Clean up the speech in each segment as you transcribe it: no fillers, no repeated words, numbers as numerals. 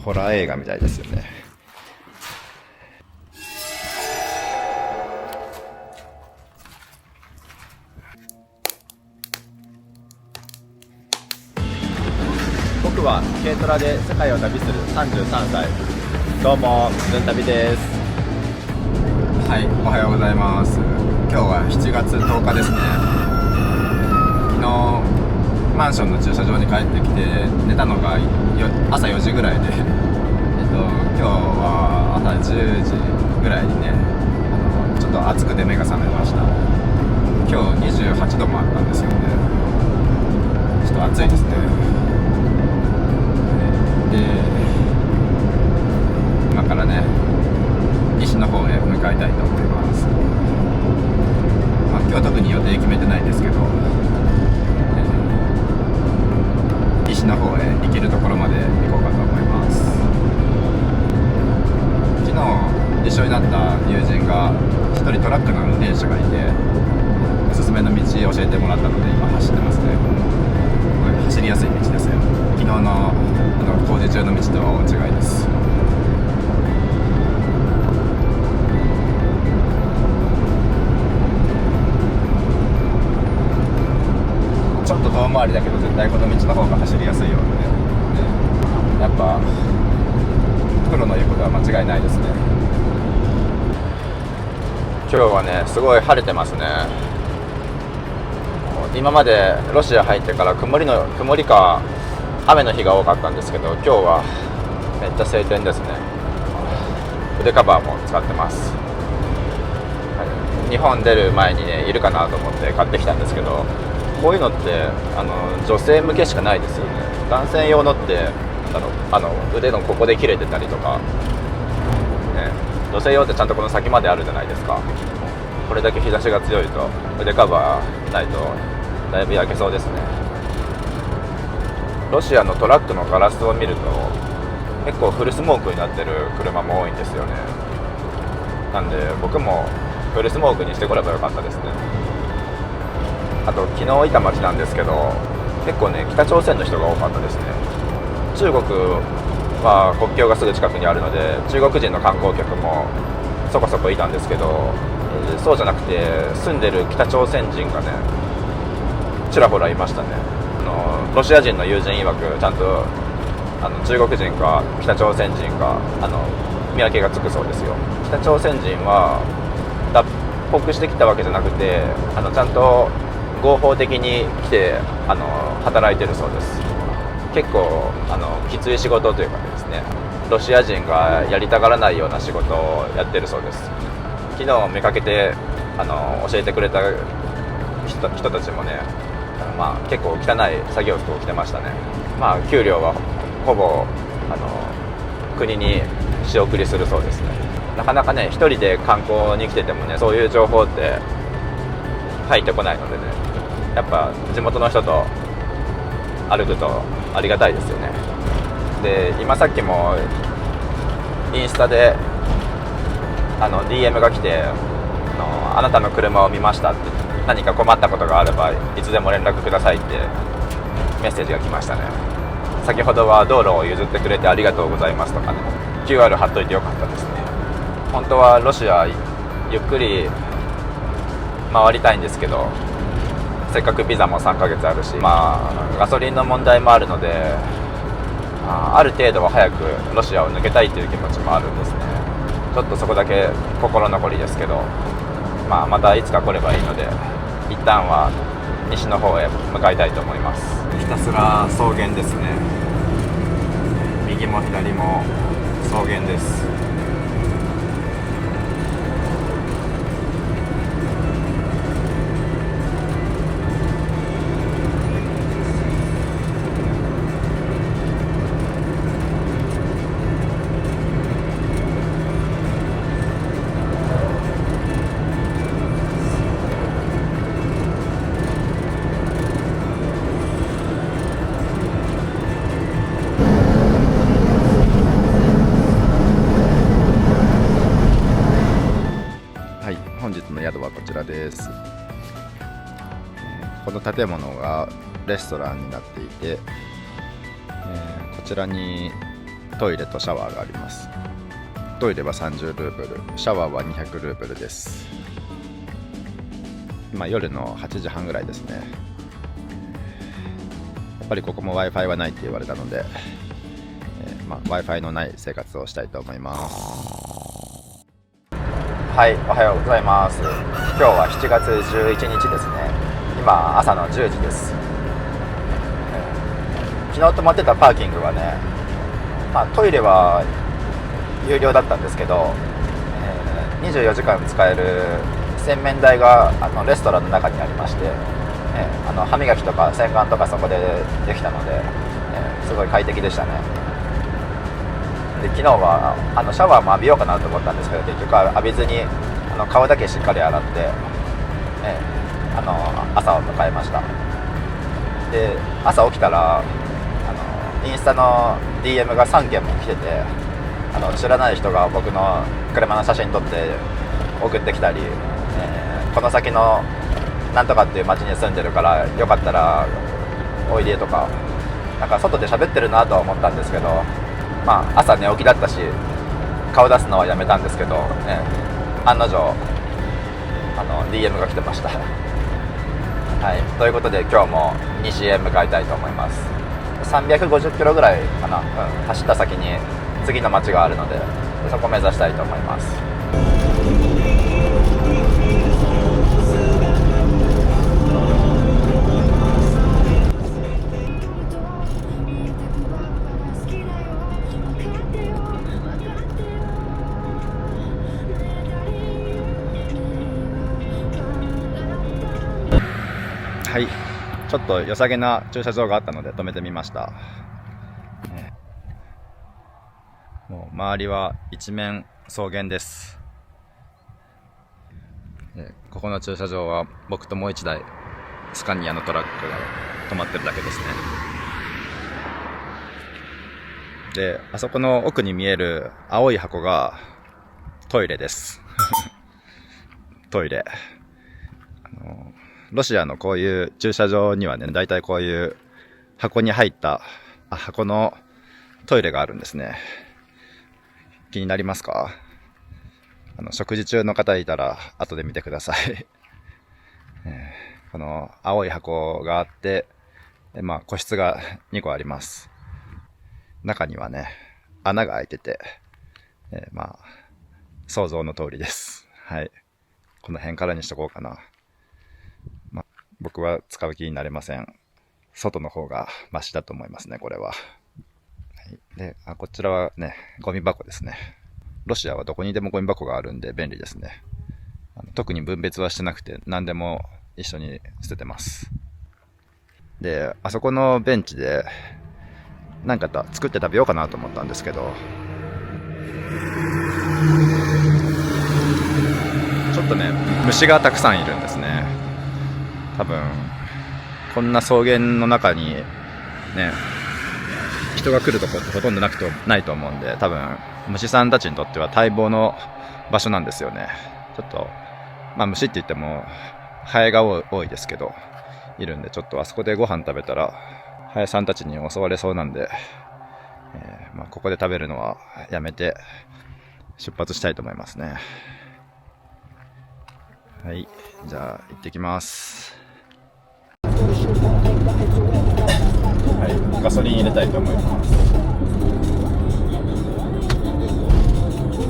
ホラー映画みたいですよね。僕は軽トラで世界を旅する33歳。どうも、ずん旅です。はい、おはようございます。今日は7月10日ですね。昨日マンションの駐車場に帰ってきて寝たのが朝4時ぐらいで、今日は朝10時ぐらいにね、ちょっと暑くて目が覚めました。今日28度もあったんですよね。ちょっと暑いですね。で、今からね、西の方へ向かいたいと思います。今日は特に予定決めてないですけど、西の方へ行けるところまで行こうかと思います。昨日一緒になった友人が一人トラックの運転手がいて、おすすめの道を教えてもらったので今走ってますね。これ走りやすい道ですよ。昨日の工事中の道とは大違いです。ちょっと遠回りだけど絶対この道の方が走りやすいようで、やっぱプロの言うことは間違いないですね。今日はね、すごい晴れてますね。今までロシア入ってから曇りか雨の日が多かったんですけど、今日はめっちゃ晴天ですね。腕カバーも使ってます。日本出る前にね、いるかなと思って買ってきたんですけど、こういうのって女性向けしかないですよね。男性用のって腕のここで切れてたりとか、ね、女性用ってちゃんとこの先まであるじゃないですか。これだけ日差しが強いと腕カバーないとだいぶ焼けそうですね。ロシアのトラックのガラスを見ると結構フルスモークになってる車も多いんですよね。なんで僕もフルスモークにしてこればよかったですね。あと昨日いた街なんですけど、結構ね北朝鮮の人が多かったですね。中国は国境がすぐ近くにあるので中国人の観光客もそこそこいたんですけど、そうじゃなくて住んでる北朝鮮人がねちらほらいましたね。ロシア人の友人曰くちゃんと中国人か北朝鮮人か見分けがつくそうですよ。北朝鮮人は脱北してきたわけじゃなくてちゃんと合法的に来て働いてるそうです。結構きつい仕事というかですね、ロシア人がやりたがらないような仕事をやってるそうです。昨日見かけて教えてくれた人たちもね、結構汚い作業服を着てましたね。給料はほぼ国に仕送りするそうですね。なかなかね一人で観光に来ててもね、そういう情報って入ってこないのでね、やっぱ地元の人と歩くとありがたいですよね。で今さっきもインスタでDM が来てあなたの車を見ましたって、何か困ったことがあればいつでも連絡くださいってメッセージが来ましたね。先ほどは道路を譲ってくれてありがとうございますとかね、 QR 貼っといてよかったですね。本当はロシアゆっくり回りたいんですけど、せっかくビザも3ヶ月あるし、ガソリンの問題もあるので、ある程度は早くロシアを抜けたいという気持ちもあるんですね。ちょっとそこだけ心残りですけど、またいつか来ればいいので、一旦は西の方へ向かいたいと思います。ひたすら草原ですね。右も左も草原です。本日の宿はこちらです。この建物がレストランになっていて、こちらにトイレとシャワーがあります。トイレは30ルーブル、シャワーは200ルーブルです。今夜の8時半ぐらいですね。やっぱりここも Wi-Fi はないって言われたので、Wi-Fi のない生活をしたいと思います。はい、おはようございます。今日は7月11日ですね。今朝の10時です。昨日泊まってたパーキングはね、トイレは有料だったんですけど、24時間使える洗面台がレストランの中にありまして、歯磨きとか洗顔とかそこでできたので、すごい快適でしたね。で昨日はシャワーも浴びようかなと思ったんですけど、結局浴びずに顔だけしっかり洗って、朝を迎えました。で朝起きたらインスタの DM が3件も来てて、知らない人が僕の車の写真撮って送ってきたり、この先のなんとかっていう町に住んでるからよかったらおいでとか、なんか外で喋ってるなとは思ったんですけど、朝寝起きだったし顔出すのはやめたんですけど、案の定DM が来てました。はい、ということで今日も西へ向かいたいと思います。350キロぐらいかな、走った先に次の町があるので、そこを目指したいと思います。はい、ちょっと良さげな駐車場があったので止めてみました。もう周りは一面草原です。ここの駐車場は僕ともう一台スカニアのトラックが止まってるだけですね。で、あそこの奥に見える青い箱がトイレですトイレ、ロシアのこういう駐車場にはね、だいたいこういう箱に入った箱のトイレがあるんですね。気になりますか？食事中の方いたら後で見てくださいこの青い箱があって、個室が2個あります。中にはね、穴が開いてて、想像の通りです。はい、この辺からにしとこうかな。僕は使う気になれません。外の方がマシだと思いますね、これは。はい、で、こちらはね、ゴミ箱ですね。ロシアはどこにでもゴミ箱があるんで便利ですね。特に分別はしてなくて、何でも一緒に捨ててます。で、あそこのベンチで何か作って食べようかなと思ったんですけど、ちょっとね、虫がたくさんいるんですね。多分こんな草原の中にね、人が来るとこってほとんどないと思うんで、多分虫さんたちにとっては待望の場所なんですよね。ちょっと虫って言ってもハエが多いですけどいるんで、ちょっとあそこでご飯食べたらハエさんたちに襲われそうなんで、ここで食べるのはやめて出発したいと思いますね。はい、じゃあ行ってきます。はい、ガソリン入れたいと思います。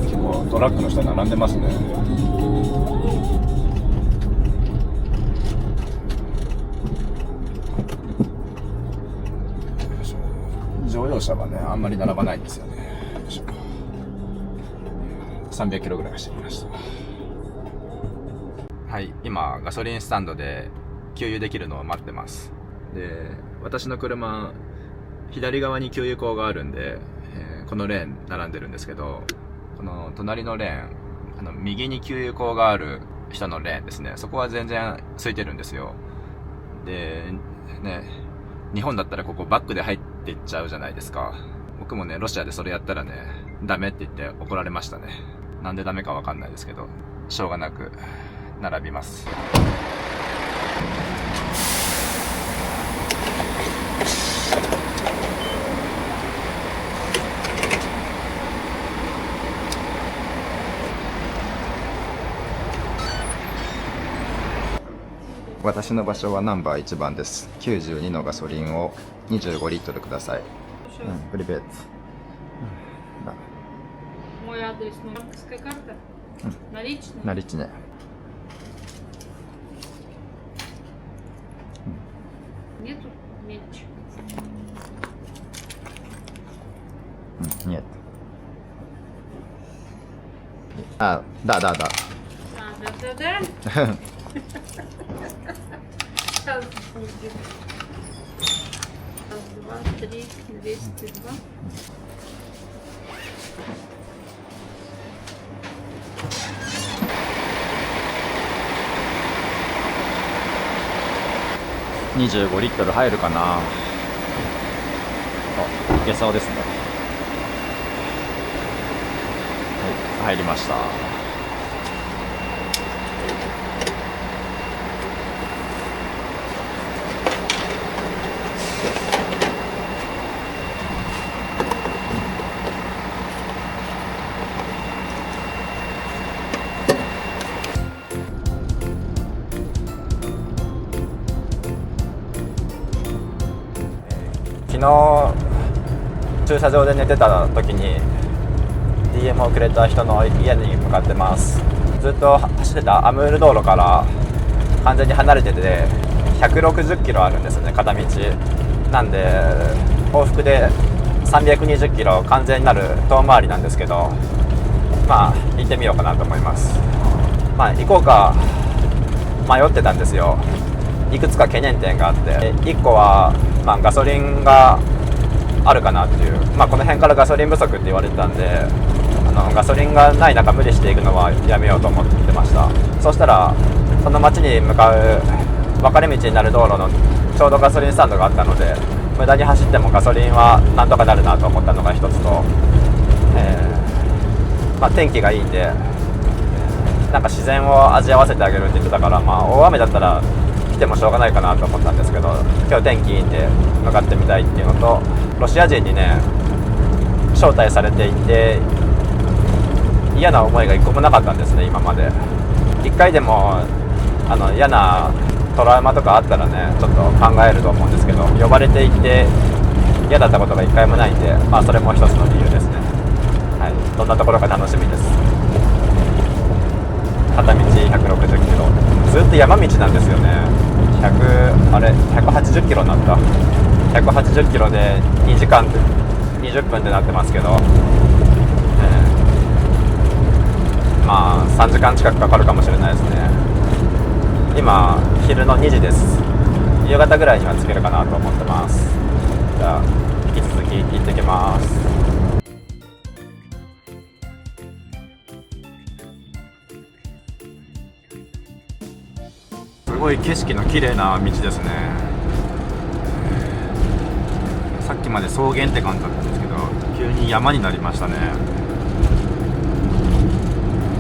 結構トラックの下並んでますね。乗用車はね、あんまり並ばないんですよね。300キロぐらい走りました。はい、今ガソリンスタンドで給油できるのを待ってます。で、私の車左側に給油口があるんで、このレーン並んでるんですけど、この隣のレーン、右に給油口がある人のレーンですね、そこは全然空いてるんですよ。でね、日本だったらここバックで入っていっちゃうじゃないですか。僕もね、ロシアでそれやったらね、ダメって言って怒られましたね。なんでダメかわかんないですけど、しょうがなく並びます。私の場所はナンバー1番です。92のガソリンを25リットルください。プリベート。Мой адрес, ну, банковская карта. Наличные? Наличные. Нету мелочи. Нет. А, да. Да. Сейчас будет. Раз, два, три, 202. $25リットル入るかな。あ、いけそうですね。はい、入りました。昨日駐車場で寝てた時に DM をくれた人の家に向かってます。ずっと走ってたアムール道路から完全に離れてて160キロあるんですね、片道なんで往復で320キロ完全になる遠回りなんですけど、まあ行ってみようかなと思います。まあ行こうか迷ってたんですよ。いくつか懸念点があって、1個は、まあ、ガソリンがあるかなっていう、まあ、この辺からガソリン不足って言われてたんで、ガソリンがない中無理していくのはやめようと思ってました。そしたらその町に向かう分かれ道になる道路のちょうどガソリンスタンドがあったので、無駄に走ってもガソリンはなんとかなるなと思ったのが一つと、まあ、天気がいいんでなんか自然を味わわせてあげるって言ってたから、まあ、大雨だったら来てもしょうがないかなと思ったんですけど、今日天気いいんで向かってみたいっていうのと、ロシア人にね招待されていて嫌な思いが一個もなかったんですね、今まで。一回でも嫌なトラウマとかあったらねちょっと考えると思うんですけど、呼ばれていて嫌だったことが一回もないんで、まあそれも一つの理由ですね。はい、どんなところか楽しみです。片道160キロ、ずっと山道なんですよね。180キロになった。180キロで2時間20分ってなってますけど、まあ3時間近くかかるかもしれないですね。今昼の2時です。夕方ぐらいには着けるかなと思ってます。じゃあ引き続き行ってきます。すごい景色の綺麗な道ですね。さっきまで草原って感じだったんですけど、急に山になりましたね。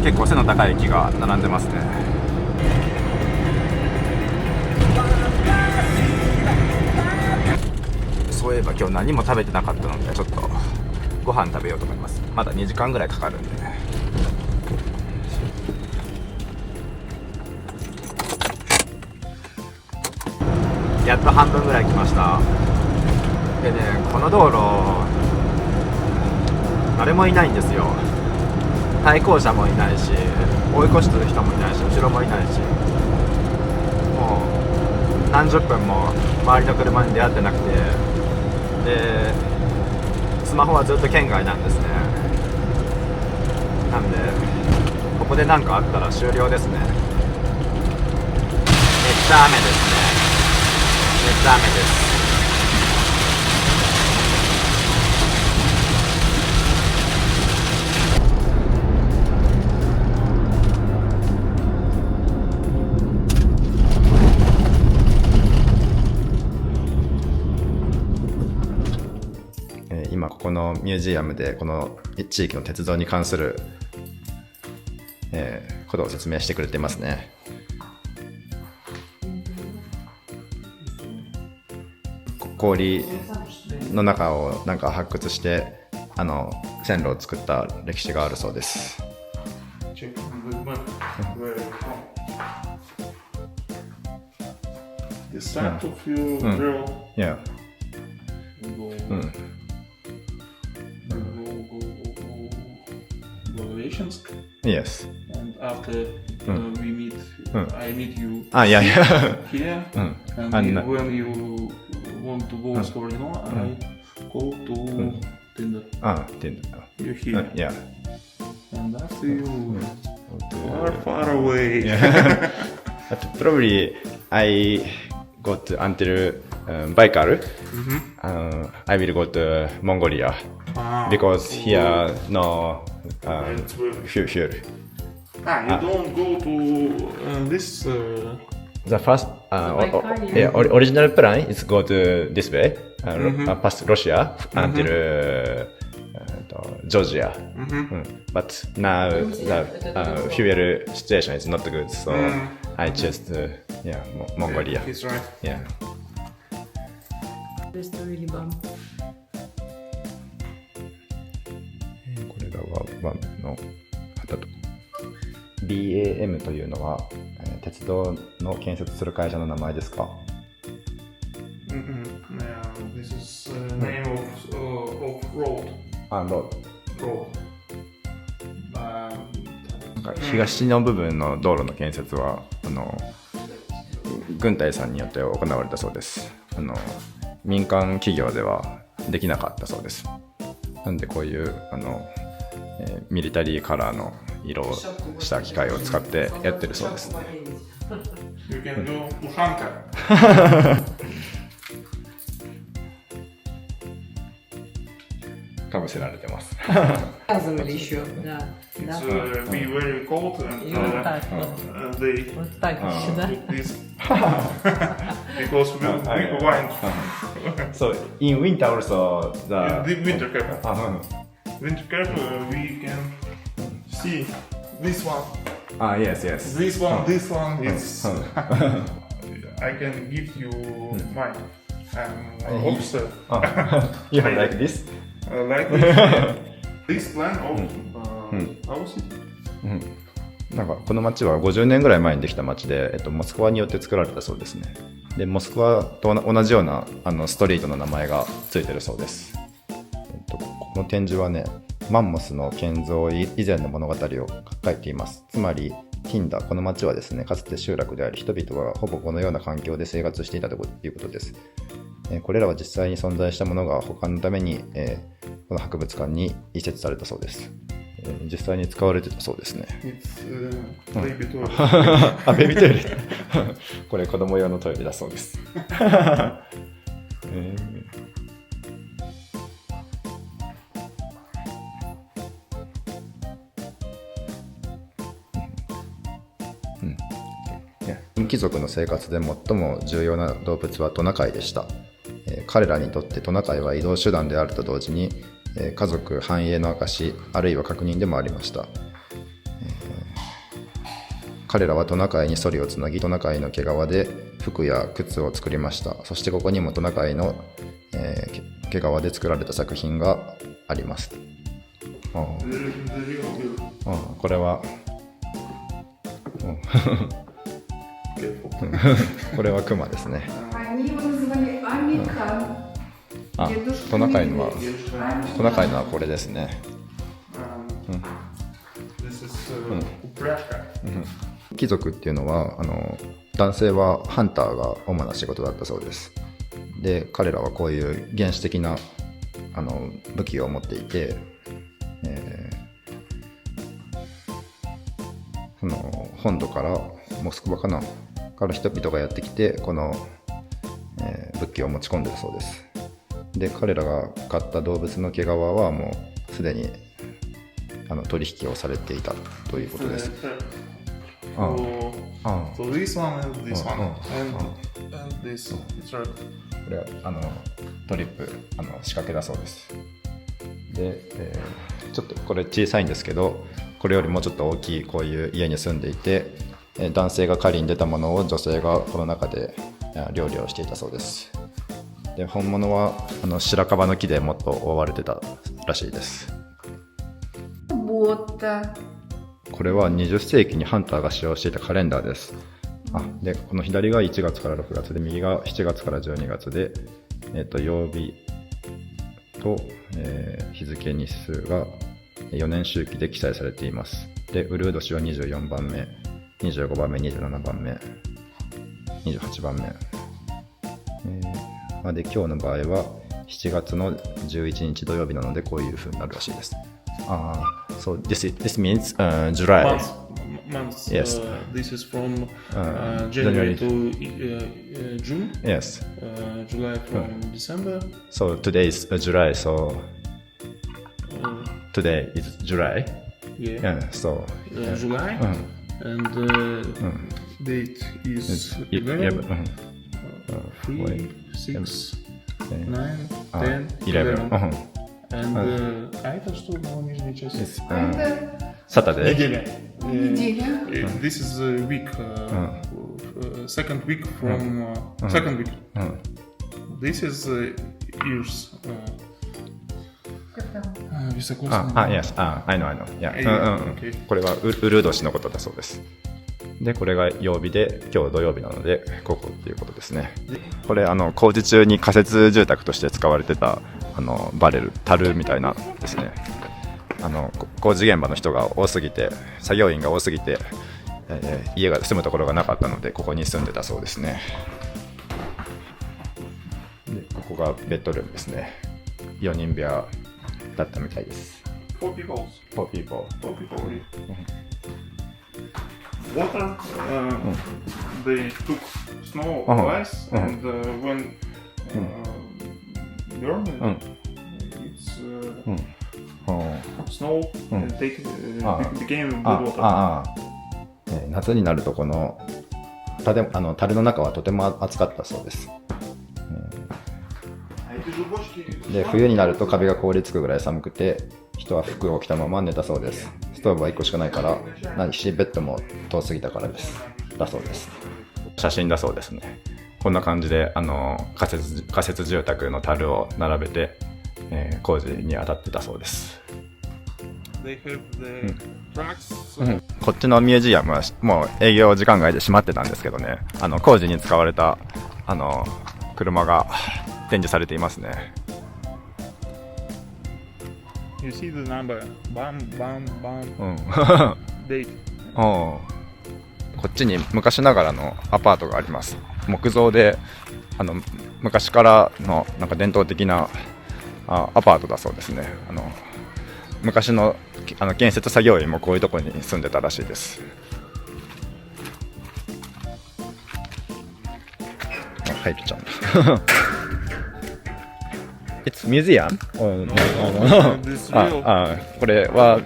結構背の高い木が並んでますね。そういえば今日何も食べてなかったので、ちょっとご飯食べようと思います。まだ2時間ぐらいかかるんで。やっと半分ぐらい来ました。でね、この道路誰もいないんですよ。対向車もいないし、追い越してる人もいないし、後ろもいないし、もう何十分も周りの車に出会ってなくて、でスマホはずっと圏外なんですね。なんでここで何かあったら終了ですね。めっちゃ雨ですね。めっちゃ雨です。今ここのミュージアムでこの地域の鉄道に関する、ことを説明してくれてますね。氷の中をなんか発掘して線路を作った歴史があるそうです。the start of your girl. Yeah. Go, go vacations, Yes. and after we meet, I meet you Yeah, yeah. here, and when you want to go Skovalino, I go to Tinder. Tinder. You're here, Yeah. and after you are far away. Yeah. But probably I go to until Baikal. I will go to Mongolia because here no fuel. You don't go to this. The first original plan is go to this way, past Russia until Georgia. But now the fuel situation is not good, so I choose to Mongolia. He's right. Yeah. Ресторан. これがワンの旗と BAM というのは、鉄道の建設する会社の名前ですか？ This is name of road. ロ Road. なんか東の部分の道路の建設は軍隊さんによって行われたそうです。民間企業ではできなかったそうです。なんでこういうミリタリーカラーの色をした機械を使ってやってるそうですね。You can do Ushanka. かぶせられてます。 Показывали еще, да. It's be very cold and И вот так вот. They Вот так еще, да? put this because we want So in winter also the the winter cap. Winter cap we can see this one. yes yes. This one is. I can give you mine. I'm officer. You have like this? Like this. This plan of our city. なんかこの町は50年ぐらい前にできた町で、モスクワによって作られたそうですね。でモスクワと同じようなストリートの名前がついてるそうです。この展示はね、マンモスの建造以前の物語を書いています。つまりティンダ、この町はですね、かつて集落であり、人々がほぼこのような環境で生活していたということです。これらは実際に存在したものが保管のために、この博物館に移設されたそうです。実際に使われてたそうですね。It's baby toilet. あ、ベビートイレ。これ子供用のトイレだそうです。貴族の生活で最も重要な動物はトナカイでした。彼らにとってトナカイは移動手段であると同時に、家族繁栄の証、あるいは確認でもありました。彼らはトナカイにソリをつなぎ、トナカイの毛皮で服や靴を作りました。そしてここにもトナカイの、毛皮で作られた作品があります。これはこれはクマですね。あ、トナカイのはこれですね。貴族っていうのは男性はハンターが主な仕事だったそうです。で彼らはこういう原始的な武器を持っていて、その本土からモスクワから人々がやってきてこの、武器を持ち込んでるそうです。で彼らが買った動物の毛皮はもうすでに取引をされていたということです。So this one and this one and this one. It's right. これはトリップ仕掛けだそうです。で、ちょっとこれ小さいんですけど、これよりもうちょっと大きいこういう家に住んでいて、男性が狩りに出たものを女性がこの中で料理をしていたそうです。で本物は白樺の木でもっと覆われてたらしいです。これは20世紀にハンターが使用していたカレンダーです。でこの左が1月から6月で右が7月から12月で、曜日と、日付日数が4年周期で記載されています。でウルー年は24番目、25番目、27番目、28番目、で今日の場合は7月の11日土曜日なのでこういう風になるらしいです。So this means July. Months. Yes. This is from January. January to June. Yes. July from December. So today is July. So today is July. Yeah. So July. And date is 11. 3, 6, 9, 10, 11. And это что было нижней части? Saturday. Неделя. This is a week. Second week from second week. This is years. Yes. I know. Yeah. Okay. これはウルー年のことだそうです。でこれが曜日で今日土曜日なのでここっていうことですね。これ工事中に仮設住宅として使われてたバレル樽みたいなですね。工事現場の人が多すぎて作業員が多すぎて、家が住むところがなかったのでここに住んでたそうですね。でここがベッドルームですね。4人部屋だったみたいです。 4 people. 4 people. 4 people. Water. They took snow or ice, and when burned, it's snow and became good water. 夏になるとこの樽の中はとても暑かったそうです。で冬になると壁が凍りつくぐらい寒くて人は服を着たまま寝たそうです。ストーブは1個しかないから何しベッドも遠すぎたからですだそうです。写真だそうですね。こんな感じで仮設住宅の樽を並べて、工事に当たってたそうです。こっちのミュージアムはもう営業時間外で閉まってたんですけどね、工事に使われた車が展示されていますね。You see the number. Bam, bam, bam. Date. こっちに昔ながらのアパートがあります。木造で昔からのなんか伝統的なアパートだそうですね。昔の建設作業員もこういうところに住んでたらしいです。入っちゃうんだ。It's museum? これは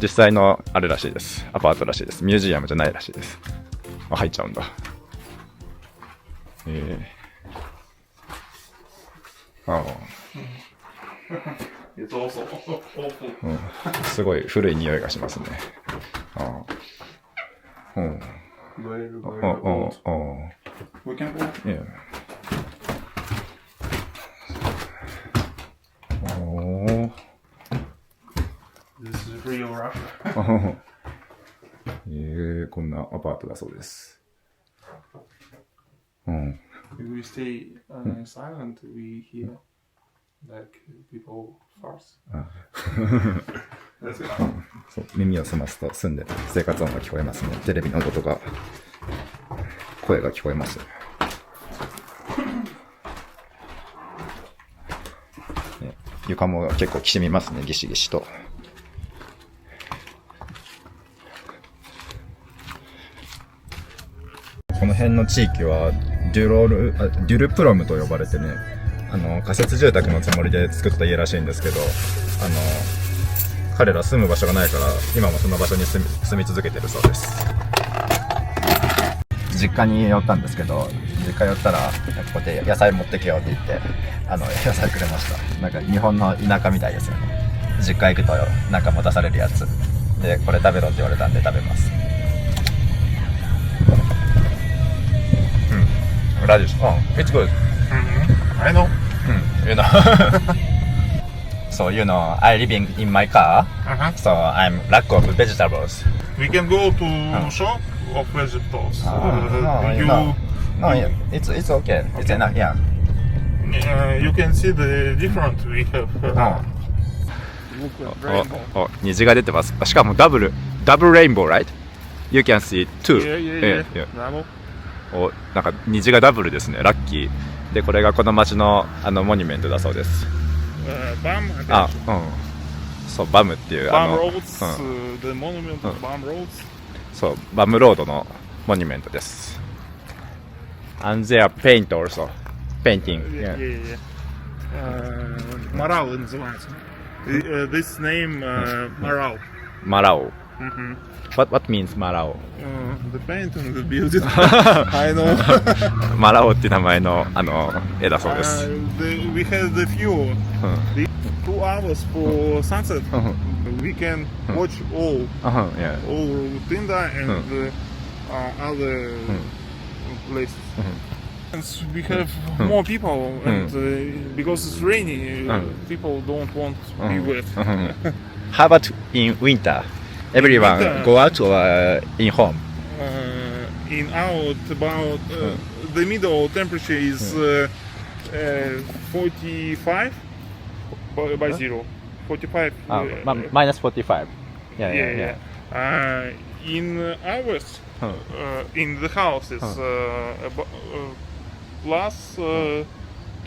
実際のあれらしいです。アパートらしいです。ミュージアムじゃないらしいです。入っちゃうんだ。It's also awful. すごい古い匂いがしますね。Very old. We can go. Yeah. こんなアパートだそうです。If we stay silent, we hear like people farts. そう耳を澄ますと住んでる生活音が聞こえますね。テレビの音とか声が聞こえます。床も結構きしみますね、ギシギシと。この辺の地域はデュルプロムと呼ばれてね、仮設住宅のつもりで作った家らしいんですけど、彼ら住む場所がないから今もその場所に住み続けてるそうです。実家に寄ったんですけど、実家寄ったらこうやって野菜持ってきようって言って野菜くれました。なんか日本の田舎みたいですよね。実家行くとなんか持たされるやつで、これ食べろって言われたんで食べます。Radish. Oh, it's good. I know. You know. So I living in my car. So I'm lack of vegetables. We can go to shop of vegetables. No, You no. No, yeah, it's okay. It's enough. Yeah. you can see the different we have. Look at rainbow. 虹が出てます。しかもダブルレインボー right? You can see two. Yeah. Yeah. Bravo. なんか虹がダブルですね。ラッキー。でこれがこの町のモニュメントだそうです。BAM. あ、うん。そうバムっていうBAM roads. The monument of BAM roads. そうバムロードのモニュメントです。And they are paint also. Painting. Yeah. Марау называется. This name Marau. Marao. What means Marao? The painting, the building. I know. マラオって名前の絵だそうです。We had the few. 2 hours for sunset. We can watch all Yeah. Tinda and other places. We have more people, and because it's rainy, people don't want to be wet. How about in winter? Everyone winter, go out or in home? In out about the middle temperature is 45 by 0. 45. Minus 45. Yeah. In hours, in the house it's plus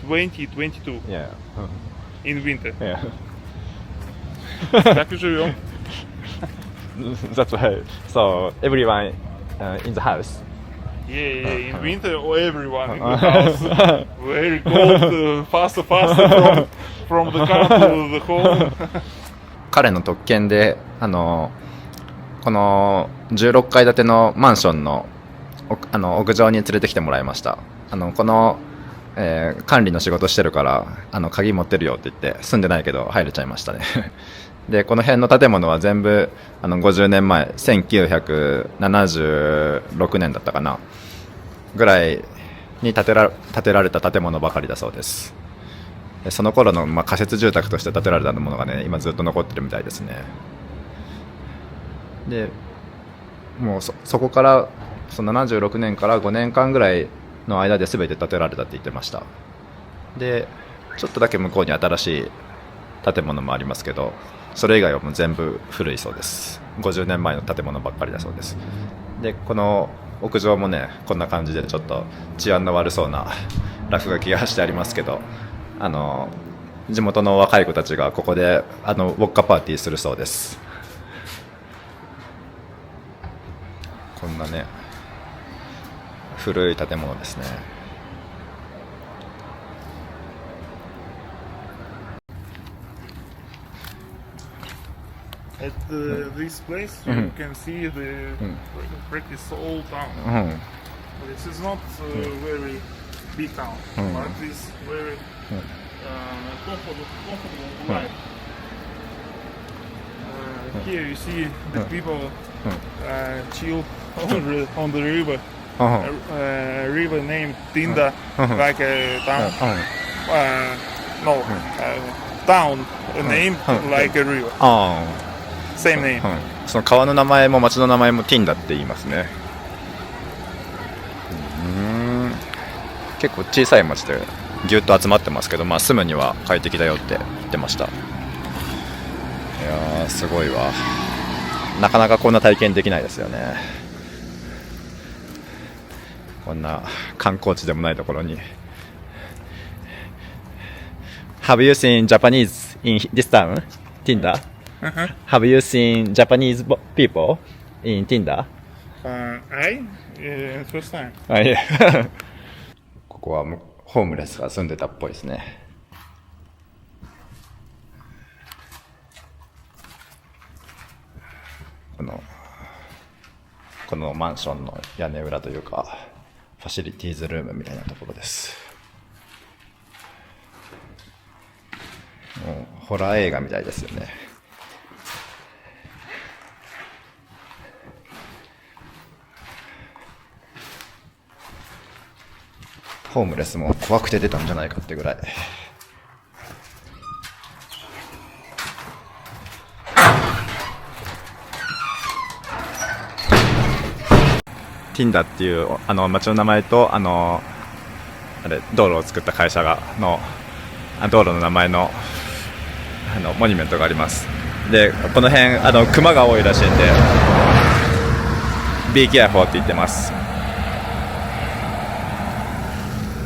20, 22 Yeah. in winter. Yeah. Так и живем. That's why. So everyone in the house. Yeah. In winter, everyone in the house. Very cold, faster from the car to the home. 彼の特権でこの16階建てのマンションの屋上に連れてきてもらいました。この、管理の仕事してるから鍵持ってるよって言って住んでないけど入れちゃいましたね。でこの辺の建物は全部50年前1976年だったかなぐらいに建てられた建物ばかりだそうです。でその頃の、仮設住宅として建てられたものがね今ずっと残ってるみたいですね。でもうそこから76年から5年間ぐらいの間で全て建てられたって言ってました。でちょっとだけ向こうに新しい建物もありますけどそれ以外はもう全部古いそうです。50年前の建物ばっかりだそうです。でこの屋上もねこんな感じでちょっと治安の悪そうな落書きがしてありますけど地元の若い子たちがここでウォッカパーティーするそうです。こんなね古い建物ですね。At this place, you can see the practice old town. This is not very big town, but it's very comfortable life. Here you see the people chill on the river. River named Tinda, like a town. Town named like a river. Same name. その川の名前も町の名前もティンダって言いますね。結構小さい町でぎゅっと集まってますけど、住むには快適だよって言ってました。いやーすごいわ。なかなかこんな体験できないですよね。こんな観光地でもないところに。Have you seen Japanese in this town? Tinder? Have you seen Japanese people in Tinder? First time. ここはホームレスが住んでたっぽいですね。このマンションの屋根裏というかファシリティーズルームみたいなところです。もうホラー映画みたいですよね。ホームレスも怖くて出たんじゃないかってぐらい。ティンダっていう町の名前とあれ道路を作った会社の道路の名前のモニュメントがあります。でこの辺熊が多いらしいんで Be careful って言ってます。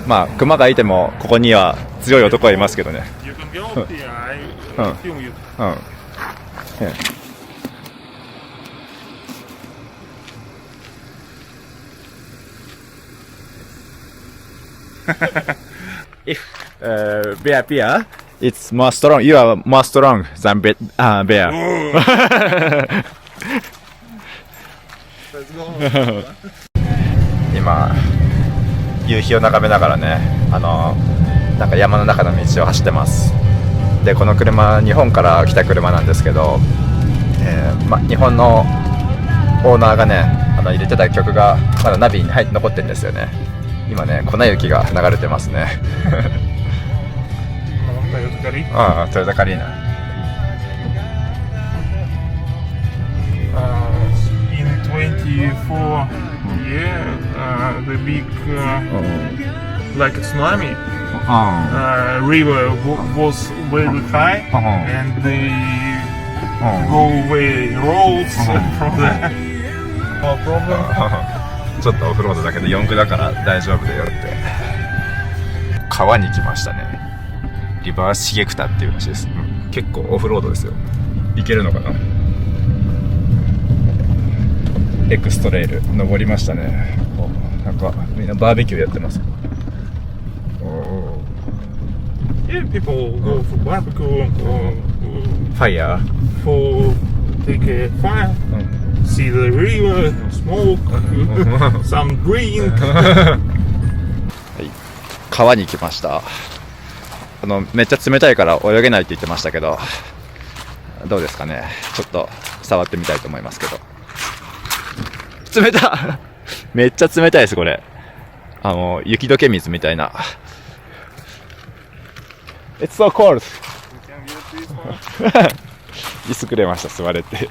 まあ熊がいてもここには強い男はいますけどね。 You can go up here, I film you. うん。If bear appear, it's more strong. You are more strong than bear. Let's go. 今夕日を眺めながらね、なんか山の中の道を走ってます。でこの車日本から来た車なんですけど、日本のオーナーがね入れてた曲がまだナビに残ってるんですよね。今ね粉雪が流れてますね。ああトヨタカリーナ。In 24 the big like a tsunami river was very high and they go away roads from there. No problem. ちょっとオフロードだけど四駆だから大丈夫だよって。川に来ましたね。リバーシゲクタっていうらしいです、結構オフロードですよ。行けるのかな。エクストレイル登りましたね。なんかみんなバーベキューやってます。Yeah, people go for barbecue, ファイヤー for take a fire, see the river, smoke, some drink. 川に来ました。めっちゃ冷たいから泳げないって言ってましたけど、どうですかね。ちょっと触ってみたいと思いますけど。冷ためっちゃ冷たいです。これ雪解け水みたいな。 It's so cold. 椅子くれました。座れて。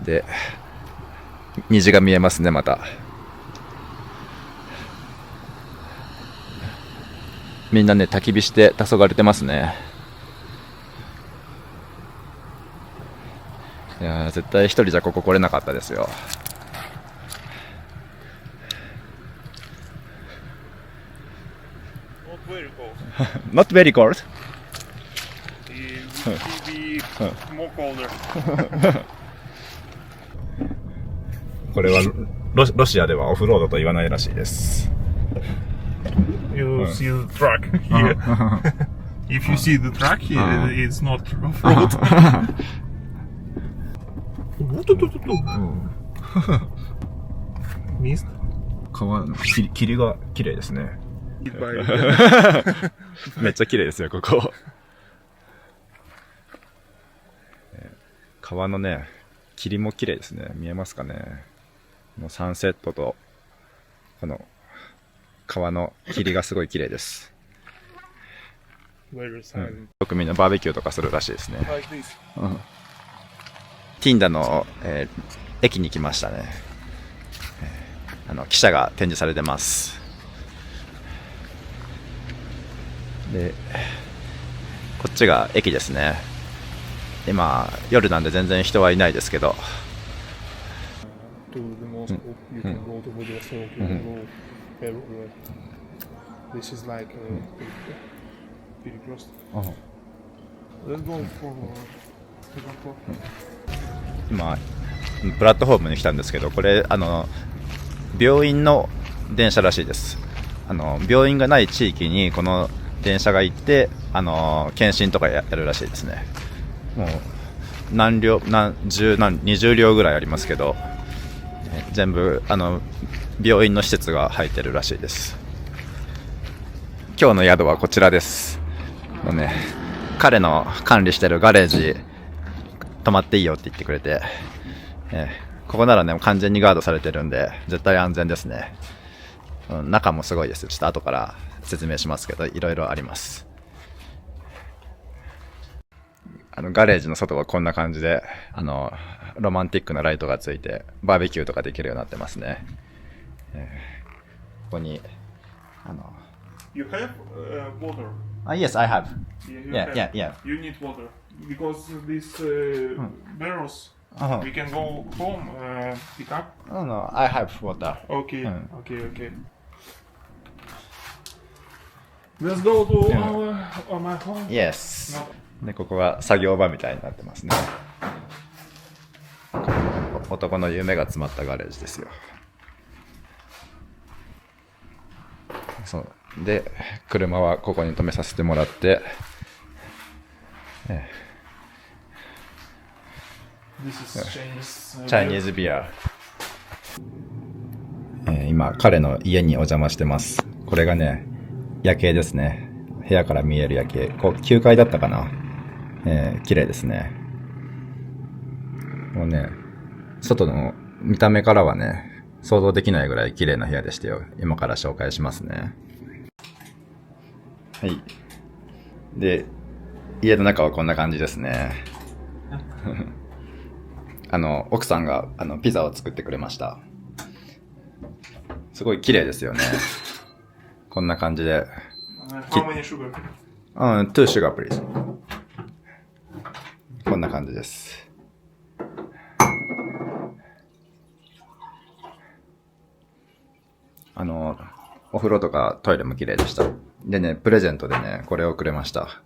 で虹が見えますね。またみんなね焚き火して黄昏れてますね。いや絶対一人じゃここ来れなかったですよ。Not very cold. It will be more colder. これはロシアではオフロードと言わないらしいです。You see the truck here. If you see the truck here, it's not off-road. Mist? 川の霧が綺麗ですね。めっちゃ綺麗ですよここ。川のね霧も綺麗ですね。見えますかね。もうサンセットとこの川の霧がすごい綺麗です。よくみんなバーベキューとかするらしいですね。ティンダの、駅に来ましたね。汽車が展示されてます。でこっちが駅ですね。今夜なんで全然人はいないですけど。To the Moscow, you can go to Vladivostok, you can go everywhere. This is like перекресток. Let's go for second floor. 今プラットフォームに来たんですけど、これ病院の電車らしいです。病院がない地域にこの電車が行って検診とかやるらしいですね。もう20両ぐらいありますけど、全部病院の施設が入ってるらしいです。今日の宿はこちらです。彼の管理してるガレージ泊まっていいよって言ってくれて、ここならね完全にガードされてるんで絶対安全ですね。中もすごいです。ちょっと後から説明しますけどいろいろあります。ガレージの外はこんな感じで、ロマンティックなライトがついて、バーベキューとかできるようになってますね。ここに、You have water. Yes, I have. Yeah, Yeah, yeah. You need water because these barrels. Uh-huh. We can go home, pick up. Oh, no, I have water. Okay, Mm. okay. Let's go to my home. Yes. No. で、ここが作業場みたいになってますね。男の夢が詰まったガレージですよ。そうで、車はここに止めさせてもらって、This is Chinese. チャイニーズビア。今、彼の家にお邪魔してます。これがね、夜景ですね。部屋から見える夜景。9階だったかな。綺麗ですね。もうね、外の見た目からはね、想像できないぐらい綺麗な部屋でしたよ。今から紹介しますね。はい。で、家の中はこんな感じですね。奥さんがピザを作ってくれました。すごい綺麗ですよね。こんな感じで。How many sugar? 2 sugar please。こんな感じです。お風呂とかトイレも綺麗でした。でね、プレゼントでね、これをくれました。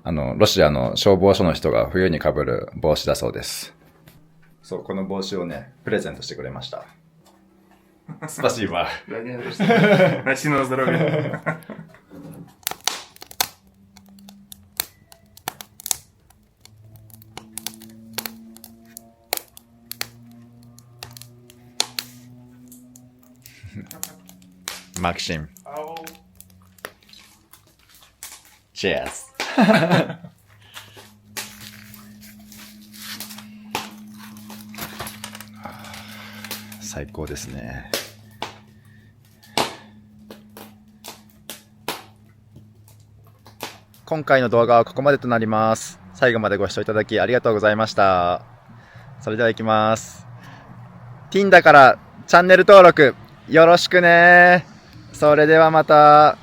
ロシアの消防署の人が冬に被る帽子だそうです。そう、この帽子をね、プレゼントしてくれました。スパシーバー。 Да нет, носи на здоровье. Maxim. Au. Cheers. 最高ですね。今回の動画はここまでとなります。最後までご視聴いただきありがとうございました。それでは行きます。Tinder からチャンネル登録よろしくね。それではまた。